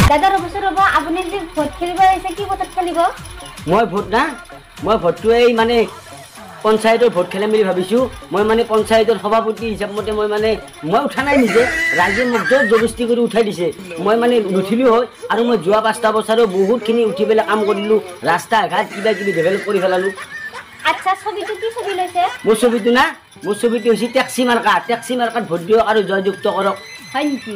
দাদা ৰ'ব আপুনি যে ভোট খেলিব আহিছে কি ভোটত খেলিব মই ভোট না মই ভোটটো এই মানে পঞ্চায়তৰ ভোট খেলিম বুলি ভাবিছোঁ মই মানে পঞ্চায়তৰ সভাপতি হিচাপ মতে মই উঠা নাই নিজে ৰাইজে মোক জোৰ জবস্তি কৰি উঠাই দিছে মই মানে নুঠিলোঁ হয় আৰু মই যোৱা 5টা বছৰো বহুতখিনি উঠি পেলাই কাম কৰিলোঁ ৰাস্তা ঘাট কিবা কিবি ডেভেলপ কৰি পেলালোঁ আচ্ছা ছবিটো কি ছবি লৈছে মোৰ ছবিটো না মোৰ ছবিটো হৈছে টেক্সি মাৰ্কাত ভোট দিয়ক আৰু জয়যুক্ত কৰক হয় নেকি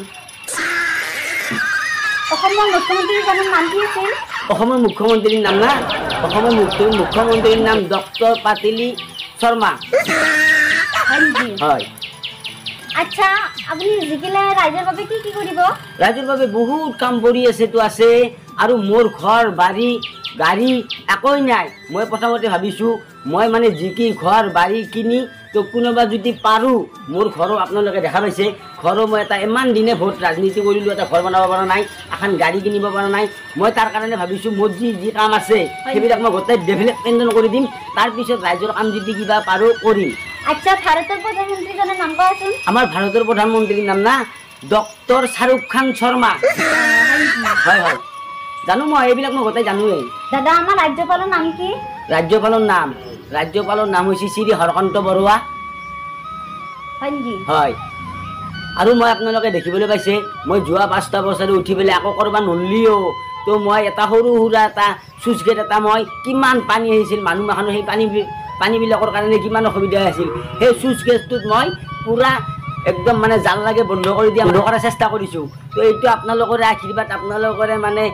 অসমৰ মুখ্যমন্ত্ৰীজনৰ নাম কি আছিল অসমৰ মুখ্যমন্ত্ৰীৰ নাম না অসমৰ মুখ্যমন্ত্ৰীৰ নাম ডক্টৰ পাটিলী শৰ্মা হয় আচ্ছা আপুনি জিকিলে ৰাইজৰ বাবে কি কৰিব ৰাইজৰ বাবে বহুত কাম কৰি আছেতো আছে আৰু মোৰ ঘৰ বাৰী গাড়ী একোই নাই মই প্ৰথমতে ভাবিছোঁ মই মানে জিকি ঘৰ বাৰী কিনি তো কোনোবা যদি পাৰোঁ মোৰ ঘৰো আপোনালোকে দেখা পাইছে ঘৰো মই এটা ইমান দিনে ভোট ৰাজনীতি কৰিলোঁ এটা ঘৰ বনাব পৰা নাই এখন গাড়ী কিনিব পৰা নাই মই তাৰ কাৰণে ভাবিছোঁ মোৰ যি কাম আছে সেইবিলাক মই গোটেই ডেভেলপমেণ্ট কৰি দিম তাৰপিছত ৰাইজৰ কাম যদি কিবা পাৰোঁ কৰিম আচ্ছা ভাৰতৰ প্ৰধানমন্ত্ৰীজনৰ নাম কোৱাচোন আমাৰ ভাৰতৰ প্ৰধানমন্ত্ৰীৰ নাম না ডক্টৰ শ্বাহৰুখ খান শৰ্মা হয় হয় জানো মই এইবিলাক মই গোটেই জানোৱেই দাদা আমাৰ ৰাজ্যপালৰ নাম কি ৰাজ্যপালৰ নাম হৈছে শ্ৰী হৰকান্ত বৰুৱা হয় আৰু মই আপোনালোকে দেখিবলৈ পাইছে মই যোৱা 5টা বছৰে উঠি পেলাই আকৌ কৰবাত নলিও তো মই এটা সৰু সুৰা এটা চুইচ গেট এটা মই কিমান পানী আহিছিল মানুহ মাখনৰ সেই পানীবিলাকৰ কাৰণে কিমান অসুবিধা আছিল সেই চুইচ গেটটোত মই পুৰা একদম মানে জাল লাগে বন্ধ কৰি দিয়া বন্ধ কৰাৰ চেষ্টা কৰিছোঁ তো এইটো আপোনালোকৰে আশীৰ্বাদ আপোনালোকৰে মানে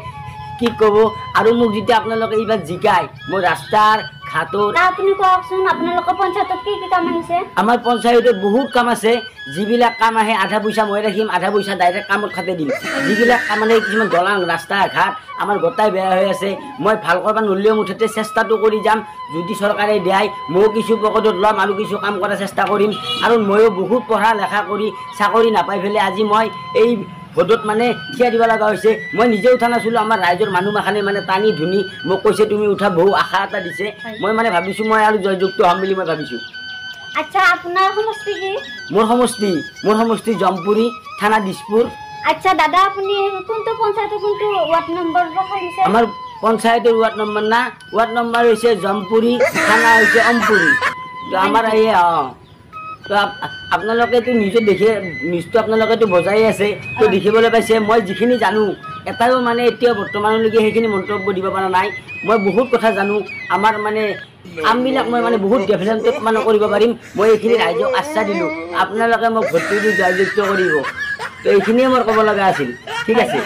কি ক'ব আৰু মোক যেতিয়া আপোনালোকে এইবাৰ জিকাই মই ৰাস্তাৰ ঘাটৰ আপুনি কওকচোন আপোনালোকৰ পঞ্চায়তত কি কাম আহিছে আমাৰ পঞ্চায়তত বহুত কাম আছে যিবিলাক কাম আহে আধা পইচা মই ৰাখিম আধা পইচা ডাইৰেক্ট কামত খাতে দিম যিবিলাক কাম মানে কিছুমান দলাং ৰাস্তা ঘাট আমাৰ গোটাই বেয়া হৈ আছে মই ভাল কৰবা নলিও মুঠতে চেষ্টাটো কৰি যাম যদি চৰকাৰে দিয়াই মই কিছু পকেটত ল'ম আৰু কিছু কাম কৰাৰ চেষ্টা কৰিম আৰু ময়ো বহুত পঢ়া লেখা কৰি চাকৰি নাপাই পেলাই আজি মই এই ভোটত মানে থিয়া দিব লগা হৈছে মই নিজে উঠা নাছিলোঁ আমাৰ ৰাইজৰ মানুহ মাখানে মানে টানি ধুনি মোক কৈছে তুমি উঠা বহু আশা এটা দিছে মই মানে ভাবিছোঁ মই আৰু জয়যুক্ত হ'ম বুলি মই ভাবিছোঁ আচ্ছা আপোনাৰ সমষ্টি কি মোৰ সমষ্টি জমপুৰী থানা দিছপুৰ আচ্ছা দাদা আপুনি কোনটো পঞ্চায়তৰ কোনটো ৱাৰ্ড নম্বৰ ৰখাইছে আমাৰ পঞ্চায়তৰ ৱাৰ্ড নম্বৰ না ৱাৰ্ড নম্বৰ হৈছে জমপুৰী থানা হৈছে অমপুৰী তো আমাৰ এই তো আপোনালোকেতো নিজে দেখে নিশ্চয় আপোনালোকেতো বজাই আছে তো দেখিবলৈ পাইছে মই যিখিনি জানো এটাও মানে এতিয়া বৰ্তমানলৈকে সেইখিনি মন্তব্য দিব পৰা নাই মই বহুত কথা জানো আমাৰ মানে কামবিলাক মই মানে বহুত ডেভেলপমেণ্ট মানে কৰিব পাৰিম মই এইখিনি ৰাইজক আশ্বাস দিলোঁ আপোনালোকে মোক ভোটটো দি জয়যুক্ত কৰিব তো এইখিনিয়ে মোৰ ক'ব লগা আছিল ঠিক আছে